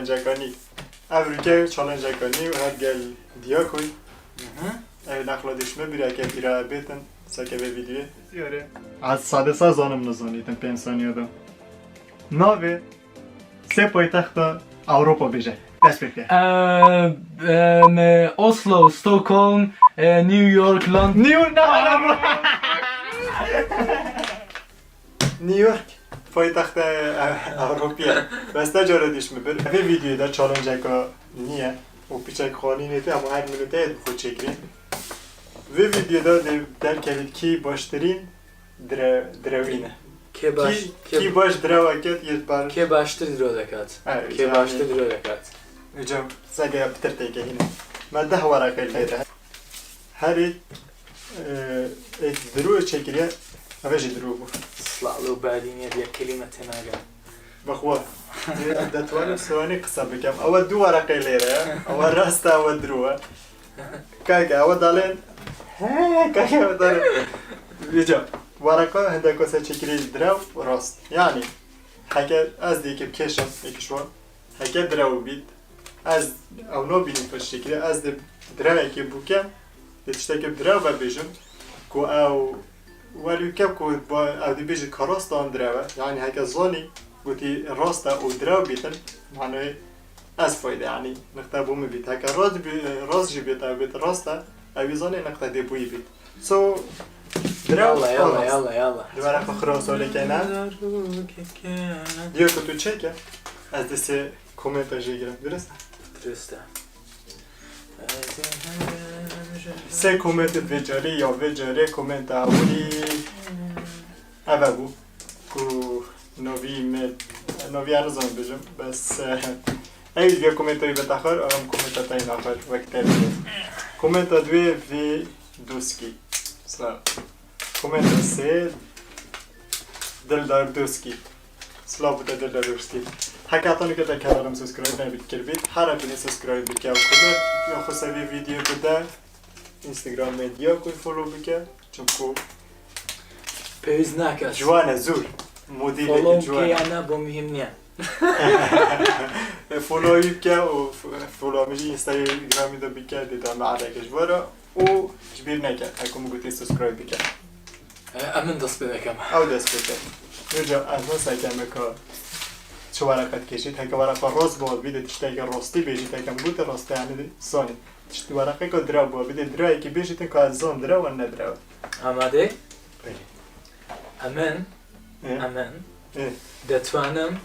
چالنج کنی افریقا چالنج کنی و هر گل دیا کوی نخلا دشمه بیره که بیره بیتن سکه به ویدیو یاره از ساده سازانم نزانیتن پنسانیو دو ناوه سه پایتخت اوروپا بیجه دست بکه اسلو، استکهلم، نیویورک، لندن. نیویورک پایتخت اوروپیه بسته جاره دشمه بر به ویدیو در چالنج که نیه و پیچک خانی نیته اما هر منوته خود چکری و ویدیو در کلید کی باشترین دروینه کی باش درو کت یه بار که باشتر درو دکات که باشتر درو دکات جم سگه بتر تیگه هینه ما ده ورقه لیره هر ایک درو چکریه اوشی درو بو سلالو بعدینیه بیا کلمه تناگه بخوا دتوانم سوانی قصه بکم اول دو ورقه لیره اول راسته اول دروه که اول دالین که اول دالین بیجا ورقه هنده کسا چکری درو راست یعنی هکه از دیگه بکشم یکیشوان هکه درو بید از او نو بینیم پس چکری از درو که بکم دیشته که درو ببیجم که او ولی که با او دی بیجی که راست آن دروه یعنی هکه زانی گوتی راسته او درو بیتن معنی از فایده یعنی نقطه بومی بید هکه راست جی بیت او بیت راسته اوی زانی نقطه دی بوی بید سو یالا یالا یالا یالا دوباره خراب سوالی که نه دیو که تو چه که از دست کومنت ها جیگرم درسته؟ درسته سه کومنت ویجاری یا ویجاری کومنت اولی اوه بو که نوی ارزان بجم بس اگه دیگه کومنت هایی بتاخر اغم کومنت هایی ناخر وقتی بید کومنت دوی وی دوسکی سلام کومنت سه دلدار دوسکی سلام بوده دلدار دوسکی حکاتانی که در کانالم سابسکرایب نبید کرد هر اپینی سابسکرایب بکه و کمر یا خصوصی ویدیو بده اینستاگرام مدیا کوی فولو بکه چون کو پیوز نکرد جوانه زور مدیل فولو جوانه که نه با مهم نیه فولوی بکه و فولو میشی اینستاگرامی دو بکه دیتا معرکش باره و جبیر نکرد هکم گوتی سابسکرایب بکه امن دست بدکم او دست بکه نرجع از ما سکمه که چه ورقت کشید هک ورقه راست بود بیده تشتی که راستی بیشید هکم گوت راستی یعنی سانی تشتی ورقه که درو بود بیده دروی که بیشید که از زن درو و ندرو آماده؟ امن دتوانم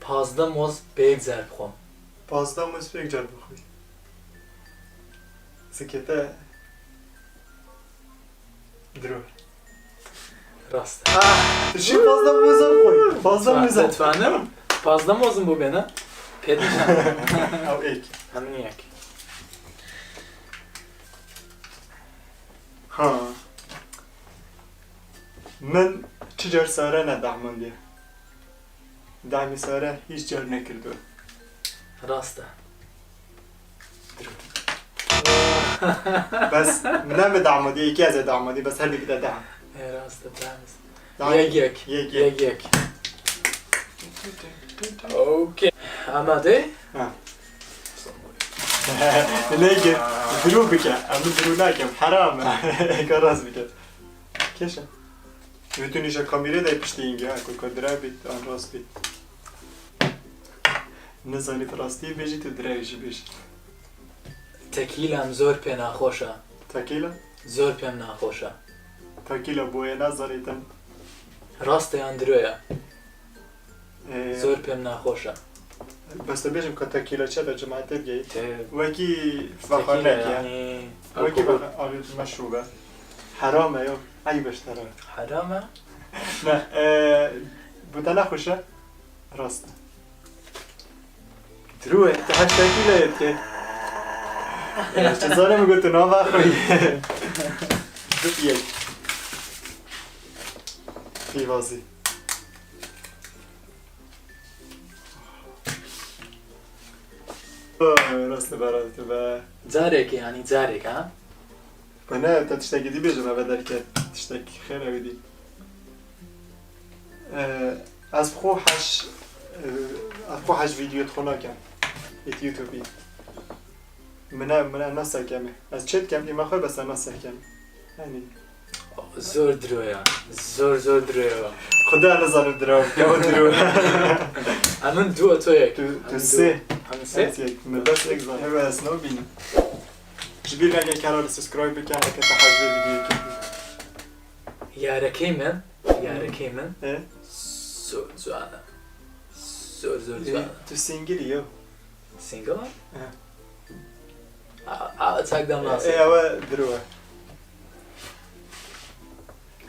15 موز به یک ضرب خون 15 موز به یک ضرب بخوی سکته درو راست چی 15 موز هم خوی 15 موز هم دتوانم 15 موزم بو بینه پید میشم او ایک همین یک ها من چجور ساره ندعمون دیه دعمی ساره هیچ جور نکردو راسته بس منم دعمودی یکی از دعمودی بس هر دیگه دعم راسته دعم یک اوکی آماده؟ لیکن درو بکن اما درو نکم حرامه کار راست بکن کشم میتونیش کامیره دای پشتی اینگه که درو بید آن راست بید نزانید راستی بیجی تو درویشی بیشی تکیلم زور پی نخوشه تاکیلا؟ زور پیم نخوشه تاکیلا بوی نزانیدن راسته یا درویه زور پیم نخوشه بس تو بیشم که تاکیلا چه در جماعت بگی؟ وکی فخار نکیه وکی فخار مشروبه حرامه یا عیبش تره حرامه؟ نه بوده نخوشه راسته دروه تا 8 کیلویت که چه میگو تو نام خوی دو یک پیوازی راسته برات و زارك يعني زارك ها؟ نه تا تشتاقی دی بیجم اول که تشتاقی خیلی اویدی از بخو اخو حاج ویدیو تخونا کم ایت یوتیوبی من نسکمه از چت کم ایما خواه بس نسکم یعنی زور درویا زور درویا خدا نزانم درام یا درو امن دو تو یک تو سه همین سه من بس یک زانه و اسنو بینم جبیر اگه کانال سبسکرایب بکن که تا حج ویدیو کنی یارکی من اه زور زوانه زور زوانه تو سینگلی یو سینگل تاک دم ناسی ای اوه دروه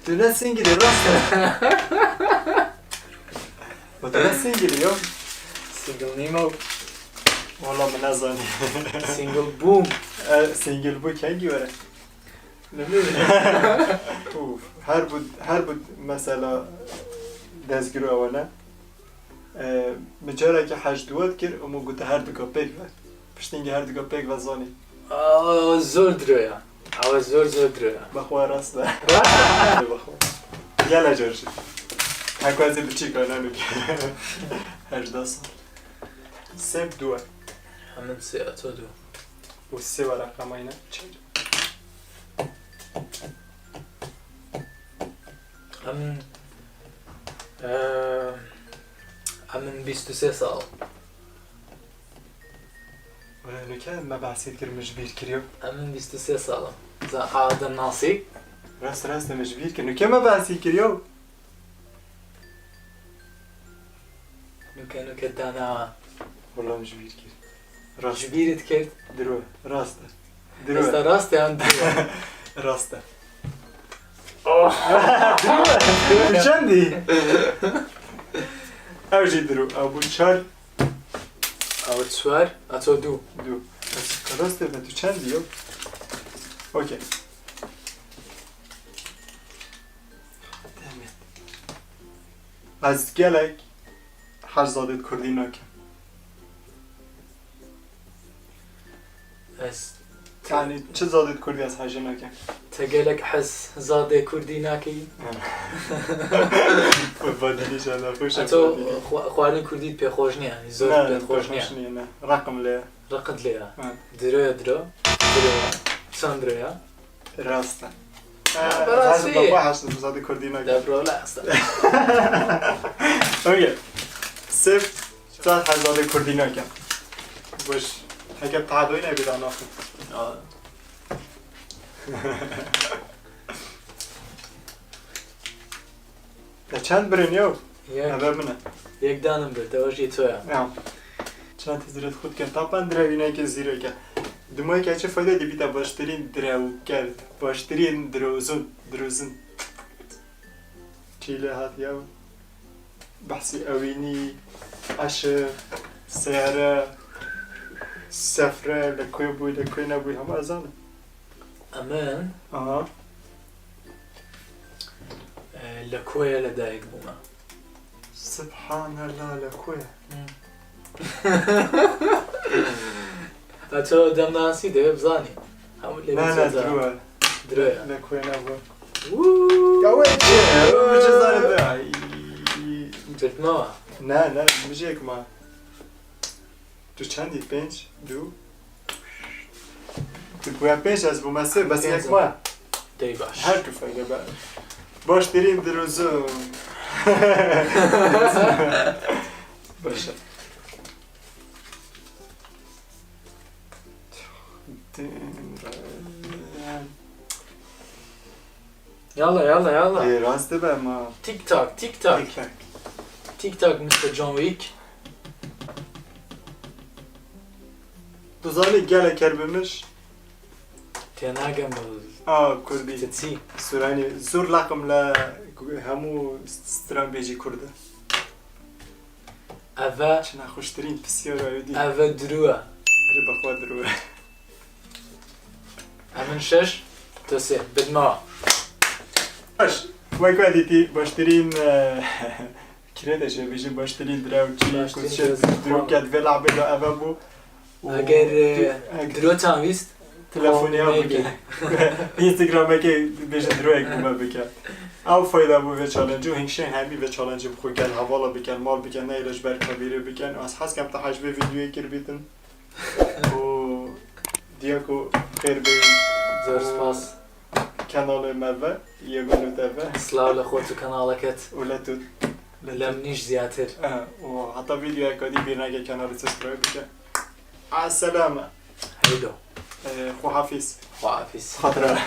تو نه سینگلی راسته و تو نه سینگلی یو سینگل نیمو والله من نزانی سینگل بوم سینگل بود کنگی وره اوف هر بود مثلا دستگیرو اوانه مجاره که حج دواد کرد امو گوته هر دو پیک و پشتینگی هر دو پیک و زانی زور درویا او زور درویا بخواه راست ده بخواه یلا جرشی هکو ازی بچی کنه نمیگه 18 سال سب دوه همین سه اتو دو و سه ورقم اینه چه همین 23 سال ولی نکه ما بحثید کرد مجبیر کریو همین 23 سالم زا آدم ناسی راست مجبیر کرد نکه ما بحثید کریو نوکه دانا والله مجبیر کرد راست جبیرت کرد درو راسته است درو راستی هم درو راسته درو چندی او جی درو او بود چار او چوار اتو دو راسته به تو چندی یو اوکی از گلک حج زادت کردی نکن از یعنی چه زادت کردی از حج نکن تگلک حس زاده کردی نکی بادیلیش انا خوش اتو خواردن کردی پی خوش نیه زور نه پی خوش نیه نه رقم له رقد لیا درو چند درویا راسته براستی. بابا حج زاده کردی نکن دبرو لا است اوکی سب زاد حج زاده کردی نکن باش اگه تعدایی نبیدن آخر چند برین یو؟ نبر منه یک دانم برد دوشی تویا چند تزرد خود کن تا پن دروینه که زیره که دمایی که چه فایده دی بیتا باشترین درو کرد باشترین دروزن چیله هات یو بحثی اوینی عشق سیاره سفره لکوی بوی لکوی نبوی همه ازانه امان آها لکویا لدایک بوما سبحان الله لکوی اتو دم ناسی ده بزانی همون نه نه دروه درویا لکوی نبوی ووو یا ویچه بچه زاره ده جرت ما نه میشه یک ما تو چندی پنج دو تو پویا پنج از بومسه بس یک ما دی باش هر تو فایده باشترین دروزو باشه یالا راسته به ما تیک تاک مثل جان ویک دوزانی گله کربمش تناگم بل کردی تتسی سورانی زور لقم ل همو ستران بیجی کرده اوه چه نخوشترین پسیار آیودی اوه دروه ری بخواه دروه امن شش تو سه بدما باش وای که دیتی باشترین کردشه بیجی باشترین درو چی باشترین کسشه درو درو. کد ولعبه لو اوه بو اگر درو تاویست تلفونی ها میگی. بکن اینستاگرامه که بیجی درو یک بومه بکن او فایده بو به چالنج و هنگشه همی به چالنج بخو گل حوالا بکن مال بکن نیلش بر کبیره بکن از حس کم تحش به ویدیوی کر بیتن و دیاکو خیر به زۆر سپاس کانال موه یه گونو تبه سلااو لە خۆت و کەناڵەکەت و لتو لەم نیش زیاتر و حتی ویدیو کدی بیر نگه کانال سبسکرایب بکن السلامه هەیدۆ خو حافظ خواحافیز خاطره